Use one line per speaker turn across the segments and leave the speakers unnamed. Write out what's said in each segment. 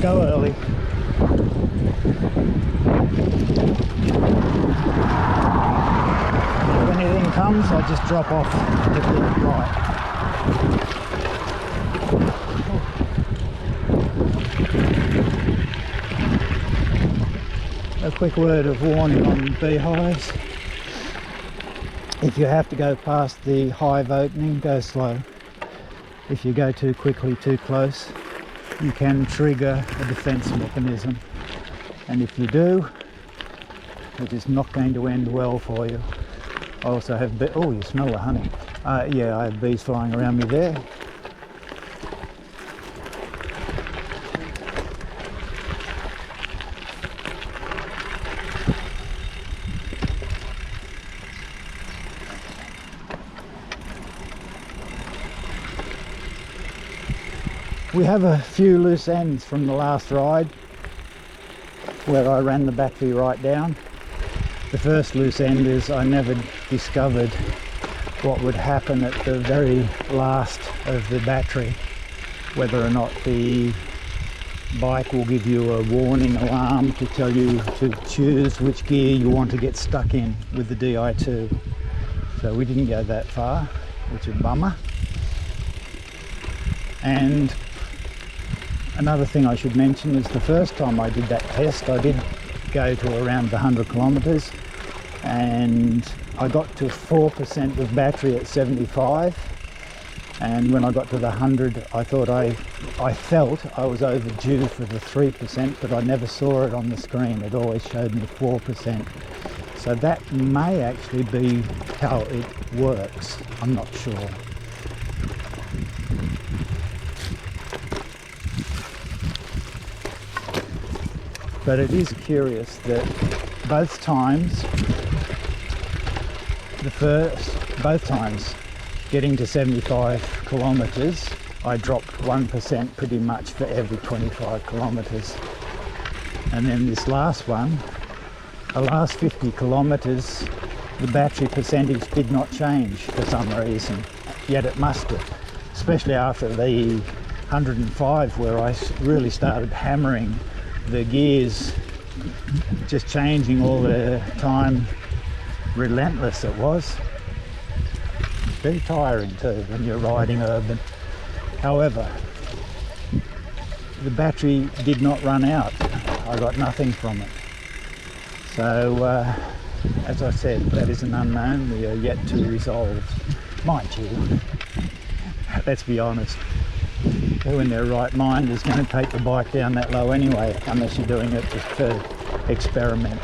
Go early. If anything comes, I just drop off to the right. A quick word of warning on beehives. If you have to go past the hive opening, go slow. If you go too quickly, too close, you can trigger a defense mechanism. And if you do, it is not going to end well for you. I also have oh, you smell the honey. Yeah, I have bees flying around me there. We have a few loose ends from the last ride where I ran the battery right down. The first loose end is I never discovered what would happen at the very last of the battery, whether or not the bike will give you a warning alarm to tell you to choose which gear you want to get stuck in with the Di2. So we didn't go that far, which is a bummer. And another thing I should mention is the first time I did that test, I did go to around the 100 kilometres and I got to 4% of battery at 75, and when I got to the 100 I thought I felt I was overdue for the 3%, but I never saw it on the screen. It always showed me 4%. So that may actually be how it works. I'm not sure. But it is curious that both times getting to 75 kilometres, I dropped 1% pretty much for every 25 kilometres. And then this last one, the last 50 kilometres, the battery percentage did not change for some reason, yet it must have, especially after the 105 where I really started hammering the gears, just changing all the time. Relentless it was. Very tiring too when you're riding urban. However, the battery did not run out. I got nothing from it. So as I said, that is an unknown we are yet to resolve. Mind you, let's be honest, who in their right mind is going to take the bike down that low anyway, unless you're doing it just to experiment.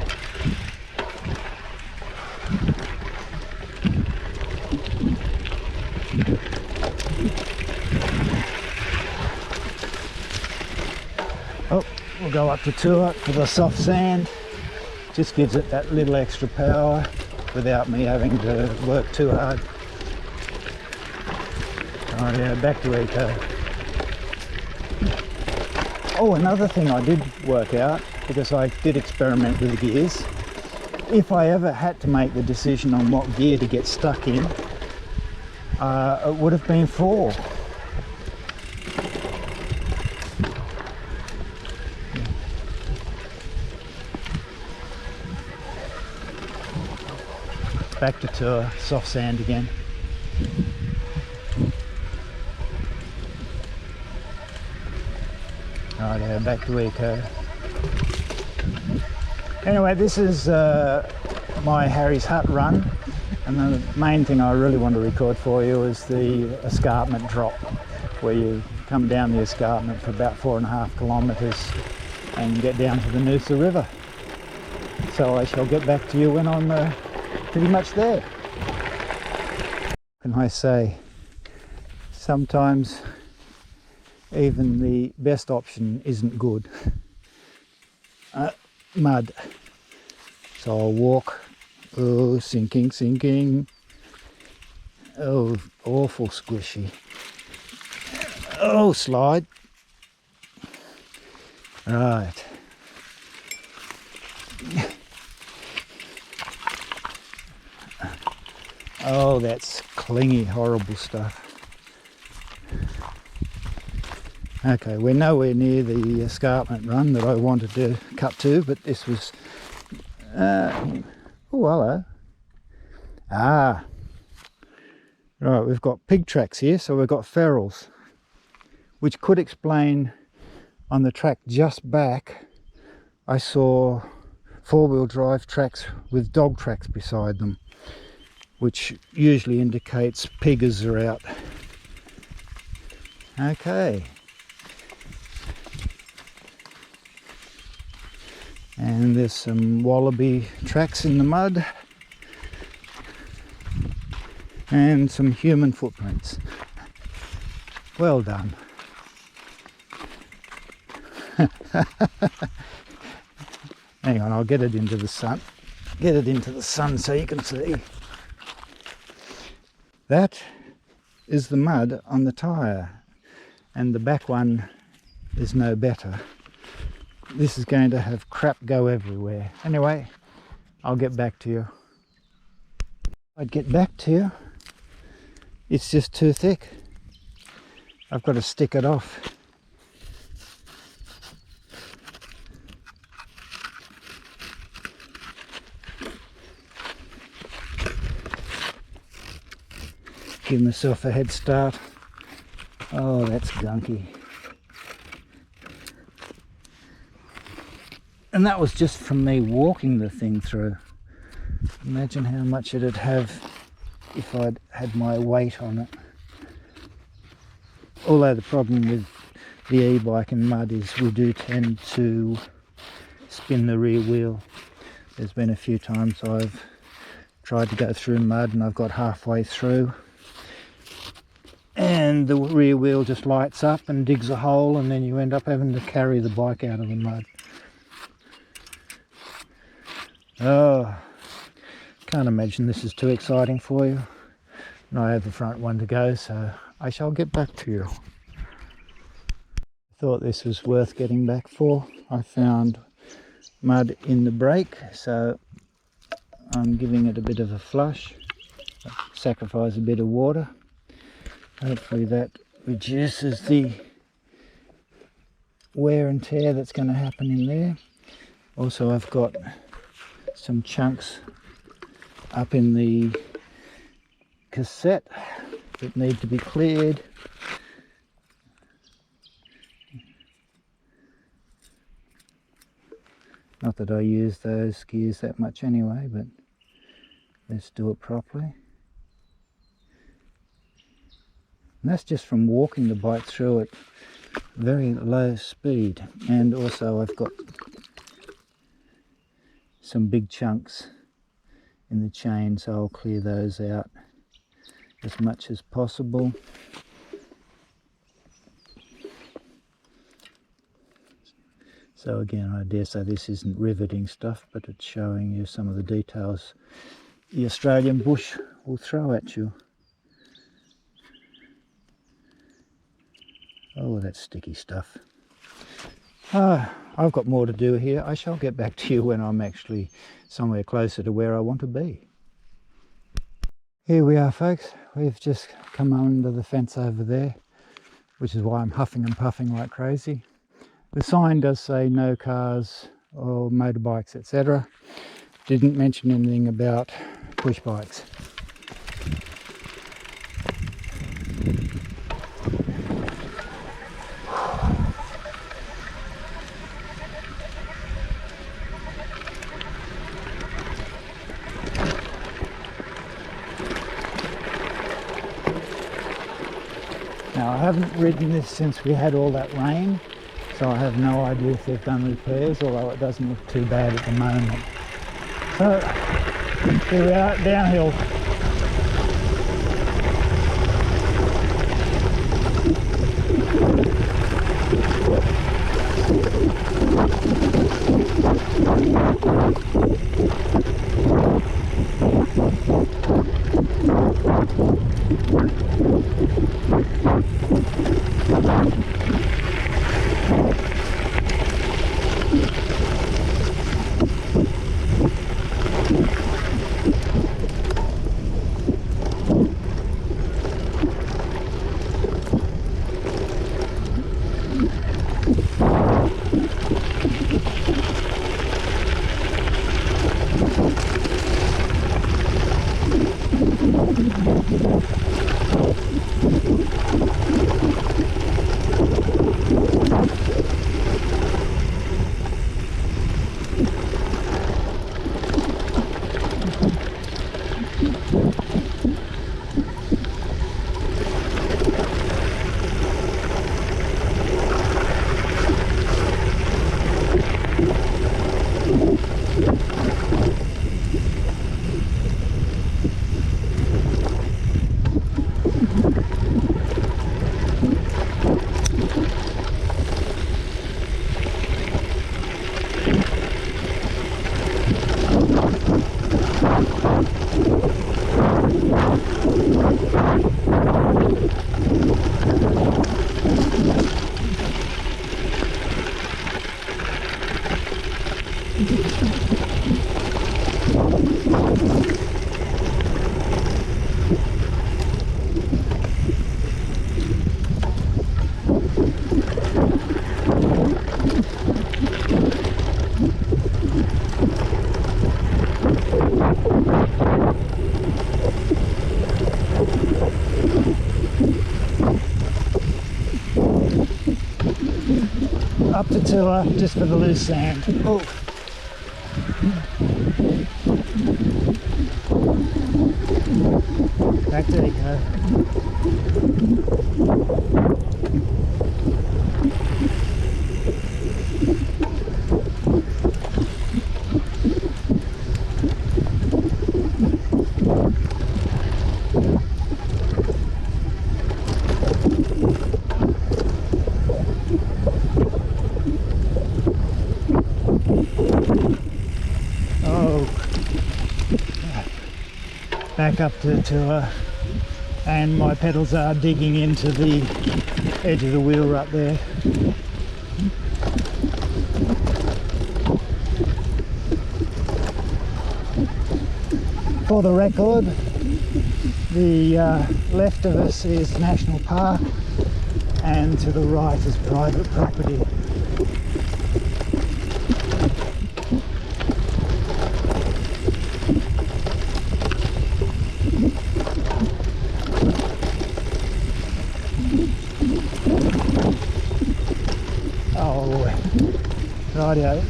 Oh, we'll go up to tour for the soft sand. Just gives it that little extra power without me having to work too hard. Right, yeah, back to Eco. Oh, another thing I did work out, because I did experiment with the gears, if I ever had to make the decision on what gear to get stuck in, it would have been 4. Back to tour, soft sand again. Right, back to Eco. Anyway, this is my Harry's Hut run, and the main thing I really want to record for you is the escarpment drop, where you come down the escarpment for about 4.5 kilometres and get down to the Noosa River. So I shall get back to you when I'm pretty much there. What can I say? Sometimes even the best option isn't good. Mud. So I'll walk. Oh, sinking. Oh, awful squishy. Oh, slide. Right. Oh, that's clingy, horrible stuff. Okay, we're nowhere near the escarpment run that I wanted to cut to, but this was... oh, hello. Ah, right, we've got pig tracks here, so we've got ferals, which could explain on the track just back, I saw four-wheel drive tracks with dog tracks beside them, which usually indicates piggers are out. Okay. And there's some wallaby tracks in the mud and some human footprints. Well done. Hang on, I'll get it into the sun. Get it into the sun so you can see. That is the mud on the tyre, and the back one is no better. This is going to have crap go everywhere. Anyway, I'll get back to you. I'd get back to you. It's just too thick. I've got to stick it off. Give myself a head start. Oh, that's gunky. And that was just from me walking the thing through. Imagine how much it'd have if I'd had my weight on it. Although the problem with the e-bike and mud is we do tend to spin the rear wheel. There's been a few times I've tried to go through mud and I've got halfway through and the rear wheel just lights up and digs a hole, and then you end up having to carry the bike out of the mud. Oh, can't imagine this is too exciting for you. And I have the front one to go, so I shall get back to you. Thought this was worth getting back for. I found mud in the brake, so I'm giving it a bit of a flush. Sacrifice a bit of water. Hopefully that reduces the wear and tear that's going to happen in there. Also, I've got some chunks up in the cassette that need to be cleared. Not that I use those gears that much anyway, but let's do it properly. And that's just from walking the bike through at very low speed. And also I've got some big chunks in the chain, so I'll clear those out as much as possible. So again, I dare say this isn't riveting stuff, but it's showing you some of the details the Australian bush will throw at you. Oh, that's sticky stuff. I've got more to do here. I shall get back to you when I'm actually somewhere closer to where I want to be. Here we are, folks. We've just come under the fence over there, which is why I'm huffing and puffing like crazy. The sign does say no cars or motorbikes, etc. Didn't mention anything about push bikes. Now, I haven't ridden this since we had all that rain, so I have no idea if they've done repairs, although it doesn't look too bad at the moment. So, here we are, downhill. Up to Tour just for the loose sand. Oh. Back to Eco. Back up to the Tour, and my pedals are digging into the edge of the wheel right there. For the record, the left of us is National Park and to the right is private property. Rightio,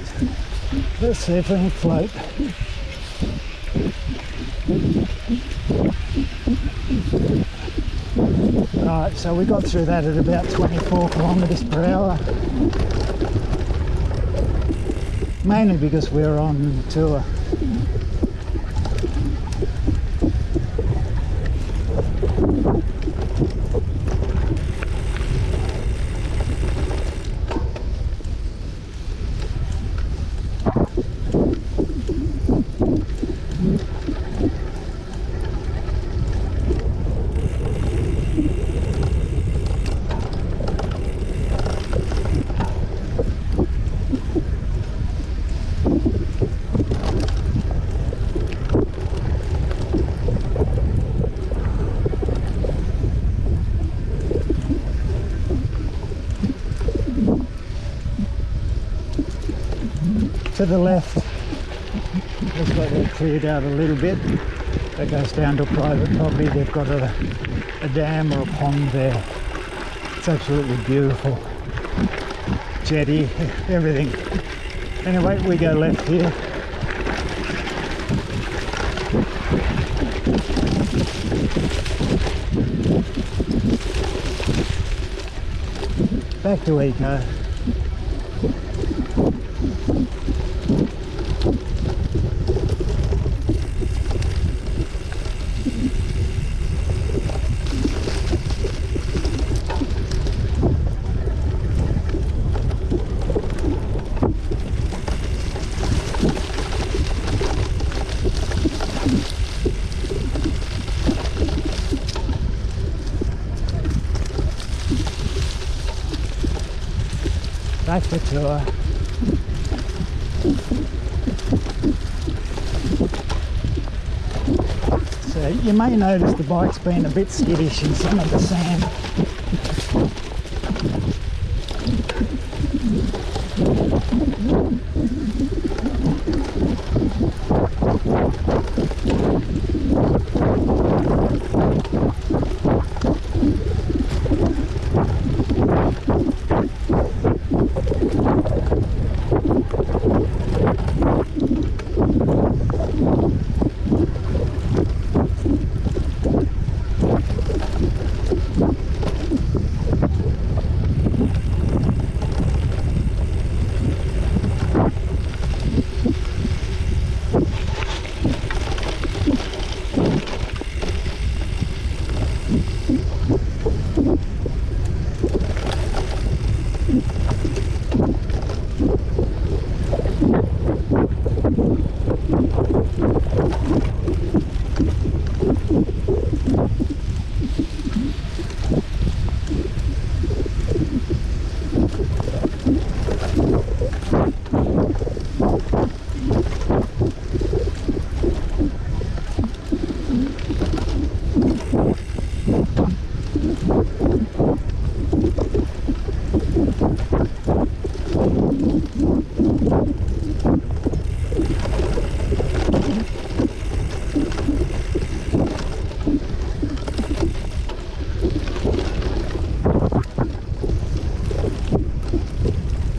let's see if we can float. Right, so we got through that at about 24 kilometres per hour. Mainly because we're on tour. To the left, looks like they've cleared out a little bit. That goes down to private property. They've got a dam or a pond there. It's absolutely beautiful. Jetty, everything. Anyway, we go left here. Back to Eco. Back to Tour. So you may notice the bike's been a bit skittish in some of the sand.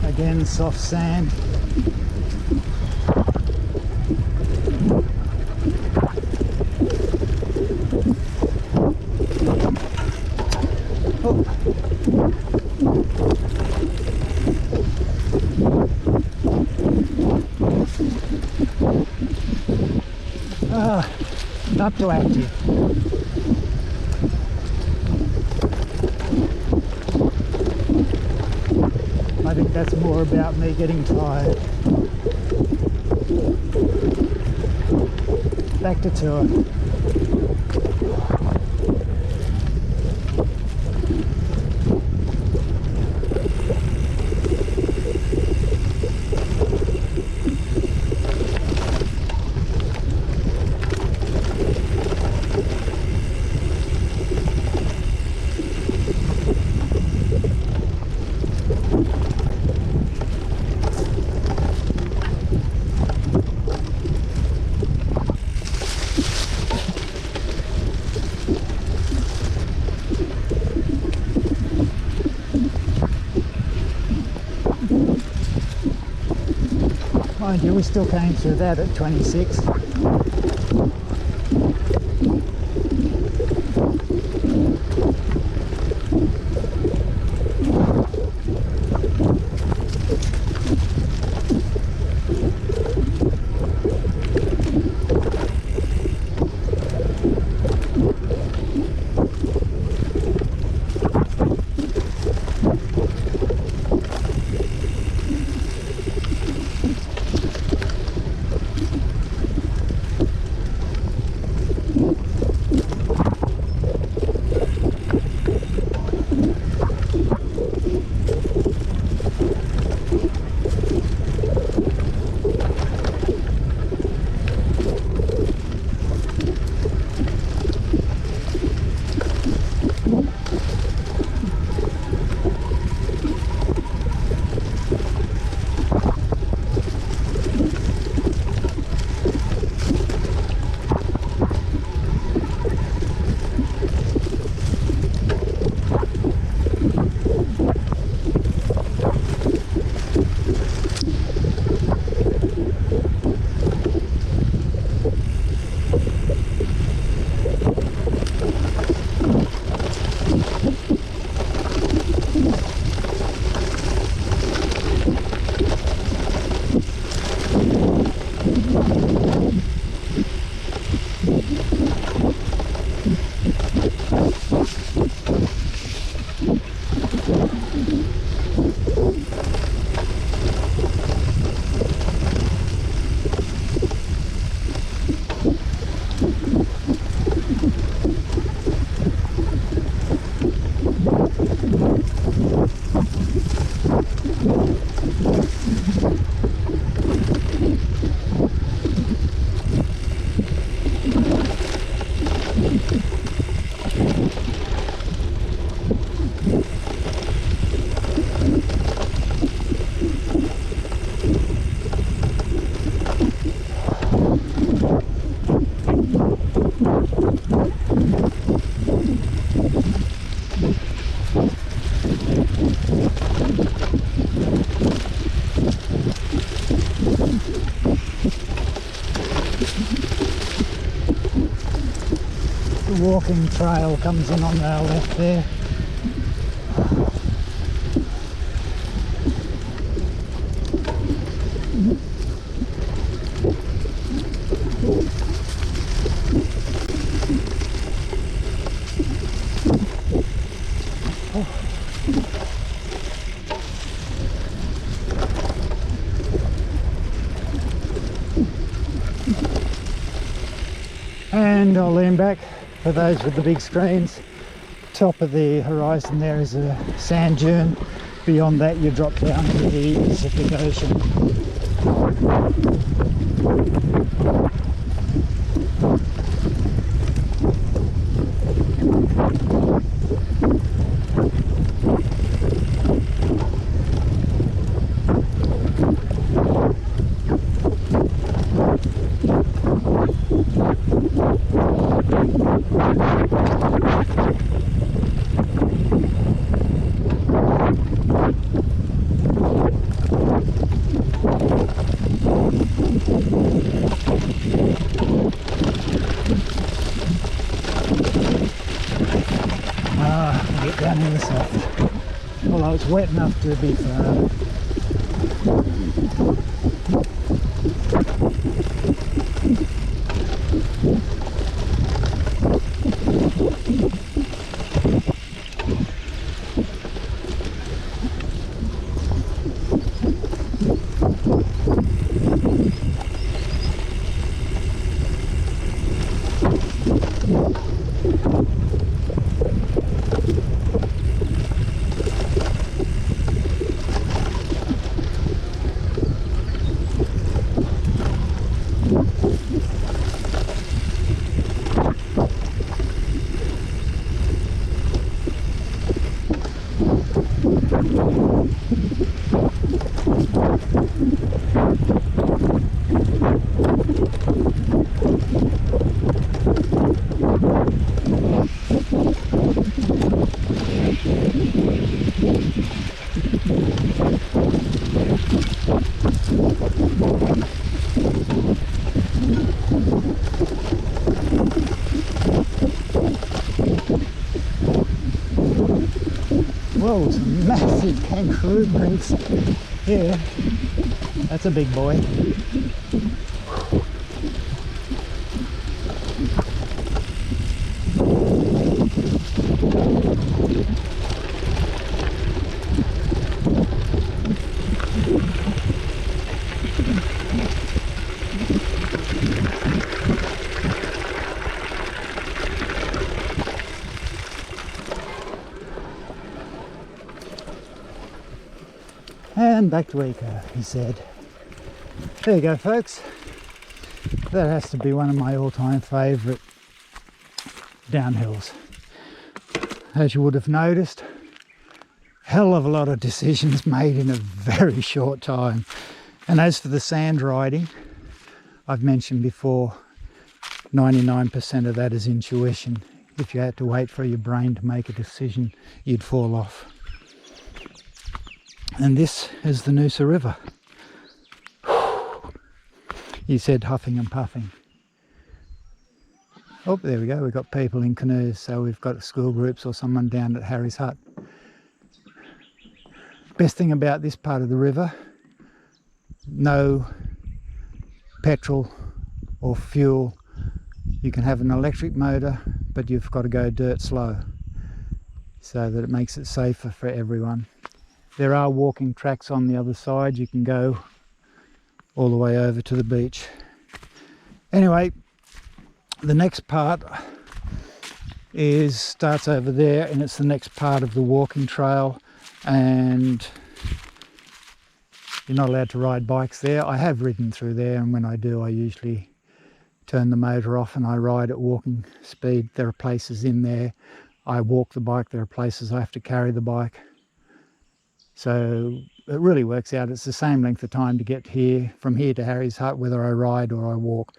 Again, soft sand. Oh. Not too active. I think that's more about me getting tired. Back to tour. Mind you, we still came through that at 26. The walking trail comes in on our left there. And I'll lean back for those with the big screens. Top of the horizon there is a sand dune. Beyond that you drop down to the Pacific Ocean. Get down in the soft. Although it's wet enough to be firm. Whoa, some massive kangaroo prints here. That's a big boy. And back to Eco, he said. There you go, folks. That has to be one of my all-time favourite downhills. As you would have noticed, hell of a lot of decisions made in a very short time. And as for the sand riding, I've mentioned before, 99% of that is intuition. If you had to wait for your brain to make a decision, you'd fall off. And this is the Noosa River. He said huffing and puffing. Oh, there we go, we've got people in canoes, so we've got school groups or someone down at Harry's hut. Best thing about this part of the river, no petrol or fuel. You can have an electric motor, but you've got to go dirt slow so that it makes it safer for everyone. There are walking tracks on the other side. You can go all the way over to the beach. Anyway, the next part starts over there, and it's the next part of the walking trail, and you're not allowed to ride bikes there. I have ridden through there, and when I do, I usually turn the motor off and I ride at walking speed. There are places in there I walk the bike, there are places I have to carry the bike. So it really works out. It's the same length of time to get here, from here to Harry's hut, whether I ride or I walk.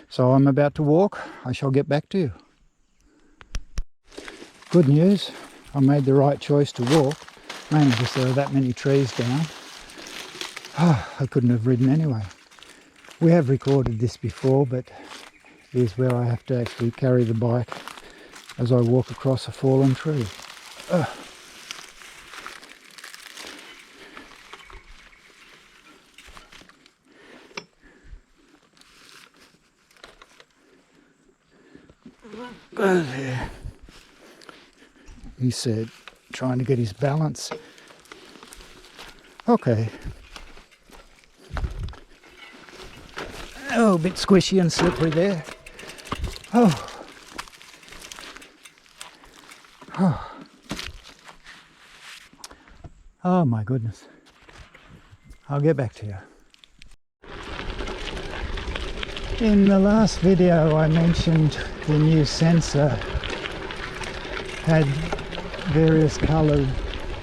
So I'm about to walk. I shall get back to you. Good news, I made the right choice to walk, mainly because there are that many trees down. I couldn't have ridden anyway. We have recorded this before, but here's where I have to actually carry the bike as I walk across a fallen tree. There. He said trying to get his balance. Okay. Oh, a bit squishy and slippery there. Oh. Oh. Oh my goodness. I'll get back to you. In the last video I mentioned the new sensor had various coloured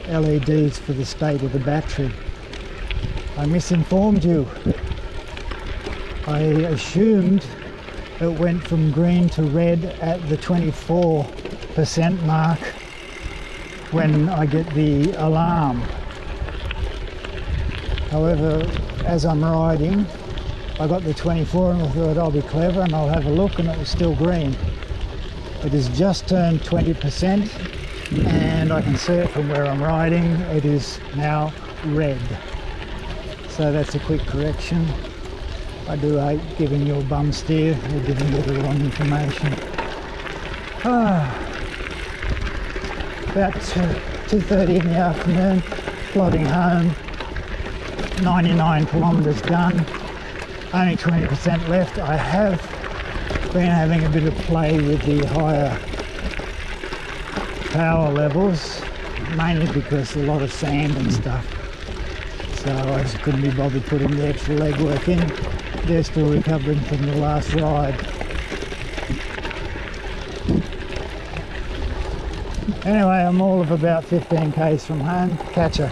LEDs for the state of the battery. I misinformed you. I assumed it went from green to red at the 24% mark when I get the alarm. However, as I'm riding, I got the 24 and I thought I'll be clever and I'll have a look, and it was still green. It has just turned 20% and I can see it from where I'm riding. It is now red. So that's a quick correction. I do hate giving you a bum steer or giving you the wrong information. About 2:30 in the afternoon, plodding home, 99 kilometres done, only 20% left. I have been having a bit of play with the higher power levels, mainly because a lot of sand and stuff. So I just couldn't be bothered putting the extra legwork in. They're still recovering from the last ride. Anyway, I'm all of about 15 k's from home. Catch ya.